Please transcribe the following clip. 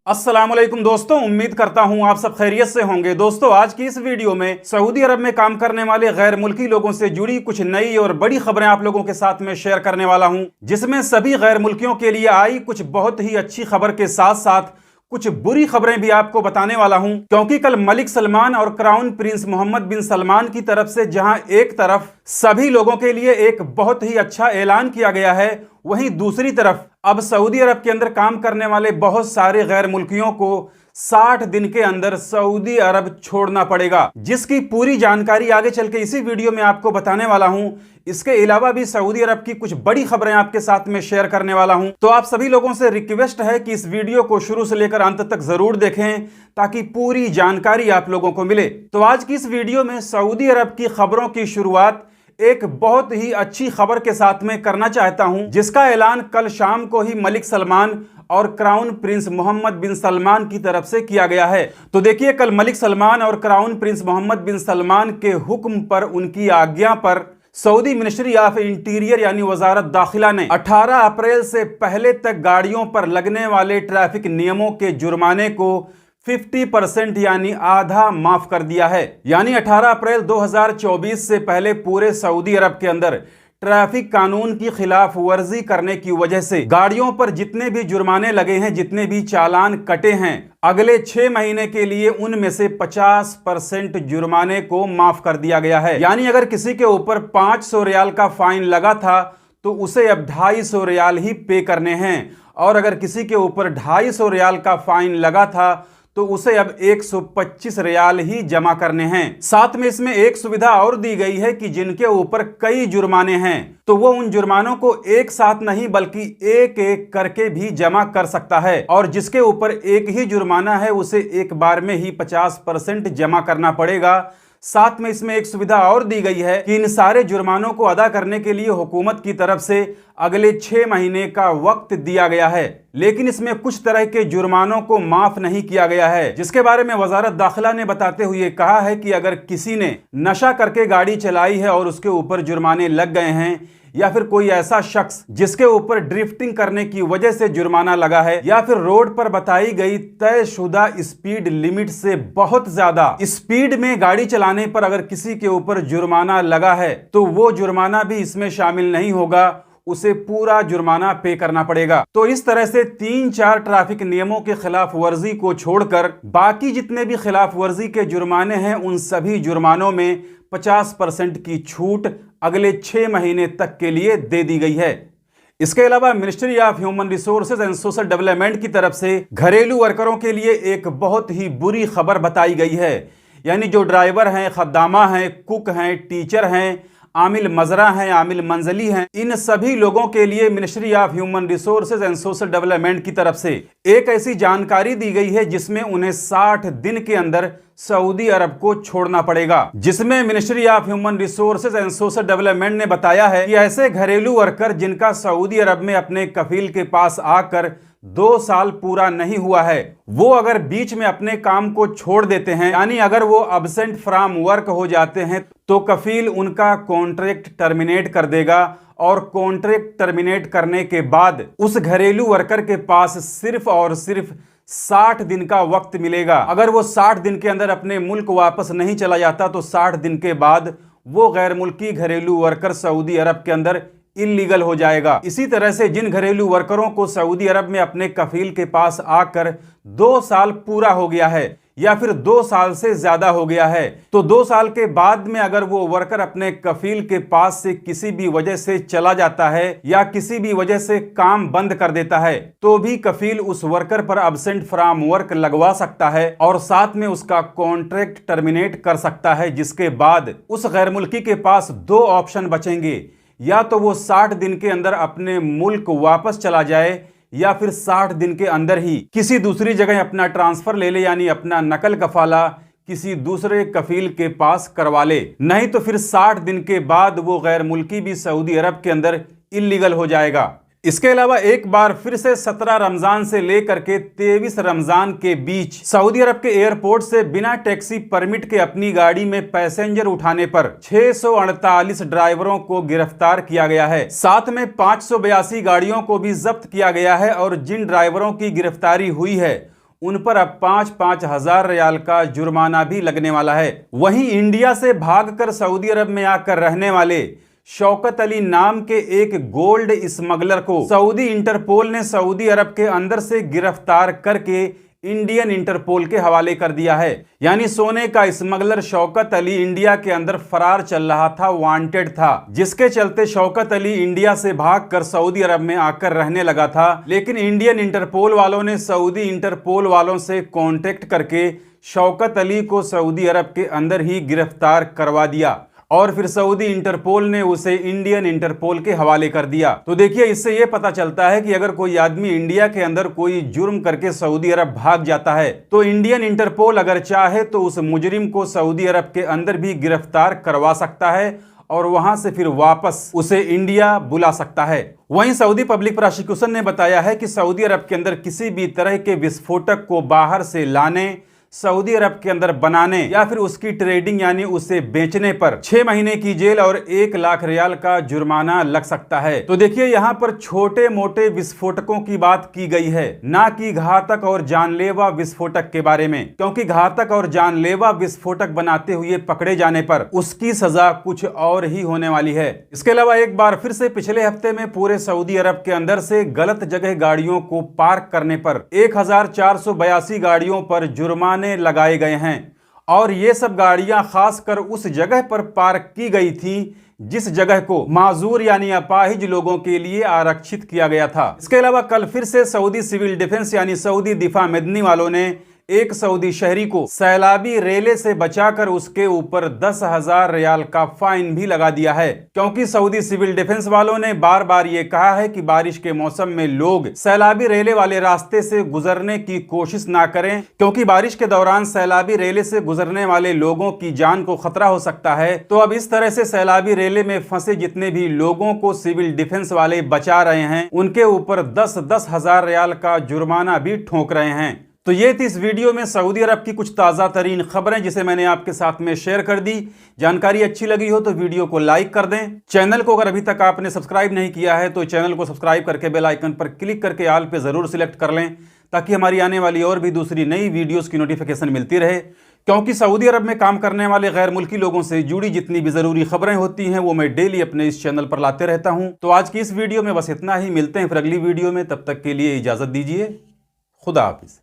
अस्सलामुअलैकुम दोस्तों, उम्मीद करता हूं आप सब खैरियत से होंगे। दोस्तों, आज की इस वीडियो में सऊदी अरब में काम करने वाले गैर मुल्की लोगों से जुड़ी कुछ नई और बड़ी खबरें आप लोगों के साथ में शेयर करने वाला हूं, जिसमें सभी गैर मुल्कियों के लिए आई कुछ बहुत ही अच्छी खबर के साथ साथ कुछ बुरी खबरें भी आपको बताने वाला हूं। क्योंकि कल मलिक सलमान और क्राउन प्रिंस मोहम्मद बिन सलमान की तरफ से जहां एक तरफ सभी लोगों के लिए एक बहुत ही अच्छा ऐलान किया गया है, वहीं दूसरी तरफ अब सऊदी अरब के अंदर काम करने वाले बहुत सारे गैर मुल्कियों को 60 दिन के अंदर सऊदी अरब छोड़ना पड़ेगा, जिसकी पूरी जानकारी आगे चल के इसी वीडियो में आपको बताने वाला हूं। इसके अलावा भी सऊदी अरब की कुछ बड़ी खबरें आपके साथ में शेयर करने वाला हूं। तो आप सभी लोगों से रिक्वेस्ट है कि इस वीडियो को शुरू से लेकर अंत तक जरूर देखें, ताकि पूरी जानकारी आप लोगों को मिले। तो आज की इस वीडियो में सऊदी अरब की खबरों की शुरुआत एक बहुत ही अच्छी खबर के साथ में करना चाहता हूं, जिसका ऐलान कल शाम को ही मलिक सलमान और क्राउन प्रिंस मोहम्मद बिन सलमान की तरफ से किया गया है। तो देखिए, कल मलिक सलमान और क्राउन प्रिंस मोहम्मद बिन सलमान के हुक्म पर, उनकी आज्ञा पर सऊदी मिनिस्ट्री ऑफ इंटीरियर यानी वजारत दाखिला ने 18 अप्रैल से पहले तक गाड़ियों पर लगने वाले ट्रैफिक नियमों के जुर्माने को 50% यानी आधा माफ कर दिया है। यानी 18 अप्रैल 2024 से पहले पूरे सऊदी अरब के अंदर ट्रैफिक कानून की खिलाफ वर्जी करने की वजह से गाड़ियों पर जितने भी जुर्माने लगे हैं, जितने भी चालान कटे हैं, अगले 6 महीने के लिए उनमें से 50% जुर्माने को माफ कर दिया गया है। यानी अगर किसी के ऊपर 500 रियाल का फाइन लगा था तो उसे अब 250 रियाल ही पे करने हैं, और अगर किसी के ऊपर 250 रियाल का फाइन लगा था तो उसे अब 125 रियाल ही जमा करने हैं। साथ में इसमें एक सुविधा और दी गई है कि जिनके ऊपर कई जुर्माने हैं तो वो उन जुर्मानों को एक साथ नहीं बल्कि एक एक करके भी जमा कर सकता है, और जिसके ऊपर एक ही जुर्माना है उसे एक बार में ही 50% जमा करना पड़ेगा। साथ में इसमें एक सुविधा और दी गई है कि इन सारे जुर्मानों को अदा करने के लिए हुकूमत की तरफ से अगले 6 महीने का वक्त दिया गया है। लेकिन इसमें कुछ तरह के जुर्मानों को माफ नहीं किया गया है, जिसके बारे में वजारत दाखिला ने बताते हुए कहा है कि अगर किसी ने नशा करके गाड़ी चलाई है और उसके ऊपर जुर्माने लग गए हैं, या फिर कोई ऐसा शख्स जिसके ऊपर ड्रिफ्टिंग करने की वजह से जुर्माना लगा है, या फिर रोड पर बताई गई तयशुदा स्पीड लिमिट से बहुत ज्यादा स्पीड में गाड़ी चलाने पर अगर किसी के ऊपर जुर्माना लगा है तो वो जुर्माना भी इसमें शामिल नहीं होगा, उसे पूरा जुर्माना पे करना पड़ेगा। तो इस तरह से 3-4 ट्रैफिक नियमों के खिलाफ वर्जी को छोड़कर बाकी जितने भी खिलाफ वर्जी के जुर्माने हैं, उन सभी जुर्मानों में 50% की छूट अगले 6 महीने तक के लिए दे दी गई है। इसके अलावा ministry of human resources and social development की तरफ से घरेलू वर्करों के लिए एक बहुत ही बुरी खबर बताई गई है। यानी जो ड्राइवर हैं, खद्दामा हैं, कुक हैं, टीचर हैं, आमिल मजरा हैं, आमिल मंजली हैं, इन सभी लोगों के लिए ministry of human resources and social development की तरफ से एक ऐसी जानकारी दी गई है जिसमें उन्हें 60 दिन के अंदर सऊदी अरब को छोड़ना पड़ेगा। जिसमें ministry of human resources and social development ने बताया है कि ऐसे घरेलू वर्कर जिनका सऊदी अरब में अपने कफील के पास आकर 2 साल पूरा नहीं हुआ है, वो अगर बीच में अपने काम को छोड़ देते हैं, यानी अगर वो अब्सेंट फ्रॉम वर्क हो जाते हैं, तो कफील उनका कॉन्ट्रैक्ट टर्मिनेट कर देगा, और कॉन्ट्रैक्ट टर्मिनेट करने के बाद उस घरेलू वर्कर के पास सिर्फ और सिर्फ 60 दिन का वक्त मिलेगा। अगर वो 60 दिन के अंदर अपने मुल्क वापस नहीं चला जाता तो 60 दिन के बाद वो गैर मुल्की घरेलू वर्कर सऊदी अरब के अंदर इलीगल हो जाएगा। इसी तरह से जिन घरेलू वर्करों को सऊदी अरब में अपने कफील के पास आकर 2 साल पूरा हो गया है, या फिर 2 साल से ज्यादा हो गया है, तो 2 साल के बाद में अगर वो वर्कर अपने कफील के पास से किसी भी वजह से चला जाता है या किसी भी वजह से काम बंद कर देता है, तो भी कफील उस वर्कर पर अब्सेंट फ्रॉम वर्क लगवा सकता है और साथ में उसका कॉन्ट्रैक्ट टर्मिनेट कर सकता है। जिसके बाद उस गैर मुल्की के पास 2 ऑप्शन बचेंगे, या तो वो 60 दिन के अंदर अपने मुल्क वापस चला जाए, या फिर 60 दिन के अंदर ही किसी दूसरी जगह अपना ट्रांसफर ले ले, यानी अपना नकल कफाला किसी दूसरे कफील के पास करवा ले। नहीं तो फिर 60 दिन के बाद वो गैर मुल्की भी सऊदी अरब के अंदर इलीगल हो जाएगा। इसके अलावा एक बार फिर से 17 रमजान से लेकर के 23 रमजान के बीच सऊदी अरब के एयरपोर्ट से बिना टैक्सी परमिट के अपनी गाड़ी में पैसेंजर उठाने पर 648 ड्राइवरों को गिरफ्तार किया गया है। साथ में 582 गाड़ियों को भी जब्त किया गया है और जिन ड्राइवरों की गिरफ्तारी हुई है उन पर अब 5-5 हजार रियाल का जुर्माना भी लगने वाला है। वहीं इंडिया से भागकर सऊदी अरब में आकर रहने वाले शौकत अली नाम के एक गोल्ड स्मगलर को सऊदी इंटरपोल ने सऊदी अरब के अंदर से गिरफ्तार करके इंडियन इंटरपोल के हवाले कर दिया है। यानी सोने का स्मगलर शौकत अली इंडिया के अंदर फरार चल रहा था, वांटेड था, जिसके चलते शौकत अली इंडिया से भागकर सऊदी अरब में आकर रहने लगा था। लेकिन इंडियन इंटरपोल वालों ने सऊदी इंटरपोल वालों से कांटेक्ट करके शौकत अली को सऊदी अरब के अंदर ही गिरफ्तार करवा दिया और फिर सऊदी इंटरपोल ने उसे इंडियन इंटरपोल के हवाले कर दिया। तो देखिए, इससे यह पता चलता है कि अगर कोई आदमी इंडिया के अंदर कोई जुर्म करके सऊदी अरब भाग जाता है तो इंडियन इंटरपोल अगर चाहे तो उस मुजरिम को सऊदी अरब के अंदर भी गिरफ्तार करवा सकता है और वहां से फिर वापस उसे इंडिया बुला सकता है। वहीं सऊदी पब्लिक प्रोसिक्यूशन ने बताया है कि सऊदी अरब के अंदर किसी भी तरह के विस्फोटक को बाहर से लाने, सऊदी अरब के अंदर बनाने या फिर उसकी ट्रेडिंग यानी उसे बेचने पर 6 महीने की जेल और 1 लाख रियाल का जुर्माना लग सकता है। तो देखिए, यहाँ पर छोटे मोटे विस्फोटकों की बात की गई है, ना कि घातक और जानलेवा विस्फोटक के बारे में, क्योंकि घातक और जानलेवा विस्फोटक बनाते हुए पकड़े जाने पर उसकी सजा कुछ और ही होने वाली है। इसके अलावा एक बार फिर से पिछले हफ्ते में पूरे सऊदी अरब के अंदर से गलत जगह गाड़ियों को पार्क करने पर 1482 गाड़ियों पर जुर्माना लगाए गए हैं और ये सब गाड़ियां खासकर उस जगह पर पार्क की गई थी जिस जगह को माजूर यानी अपाहिज लोगों के लिए आरक्षित किया गया था। इसके अलावा कल फिर से सऊदी सिविल डिफेंस यानी सऊदी दिफा मदनी वालों ने एक सऊदी शहरी को सैलाबी रेले से बचाकर उसके ऊपर 10,000 रियाल का फाइन भी लगा दिया है, क्योंकि सऊदी सिविल डिफेंस वालों ने बार बार ये कहा है कि बारिश के मौसम में लोग सैलाबी रेले वाले रास्ते से गुजरने की कोशिश ना करें, क्योंकि बारिश के दौरान सैलाबी रेले से गुजरने वाले लोगों की जान को खतरा हो सकता है। तो अब इस तरह से सैलाबी रेले में फंसे जितने भी लोगों को सिविल डिफेंस वाले बचा रहे हैं उनके ऊपर 10-10 हजार रियाल का जुर्माना भी ठोक रहे हैं। तो ये थी इस वीडियो में सऊदी अरब की कुछ ताज़ा तरीन खबरें जिसे मैंने आपके साथ में शेयर कर दी। जानकारी अच्छी लगी हो तो वीडियो को लाइक कर दें। चैनल को अगर अभी तक आपने सब्सक्राइब नहीं किया है तो चैनल को सब्सक्राइब करके बेल आइकन पर क्लिक करके ऑल पे ज़रूर सिलेक्ट कर लें, ताकि हमारी आने वाली और भी दूसरी नई वीडियोज़ की नोटिफिकेशन मिलती रहे। क्योंकि सऊदी अरब में काम करने वाले गैर मुल्की लोगों से जुड़ी जितनी भी ज़रूरी खबरें होती हैं वो मैं डेली अपने इस चैनल पर लाते रहता हूं। तो आज की इस वीडियो में बस इतना ही। मिलते हैं फिर अगली वीडियो में, तब तक के लिए इजाज़त दीजिए। खुदा हाफिज़।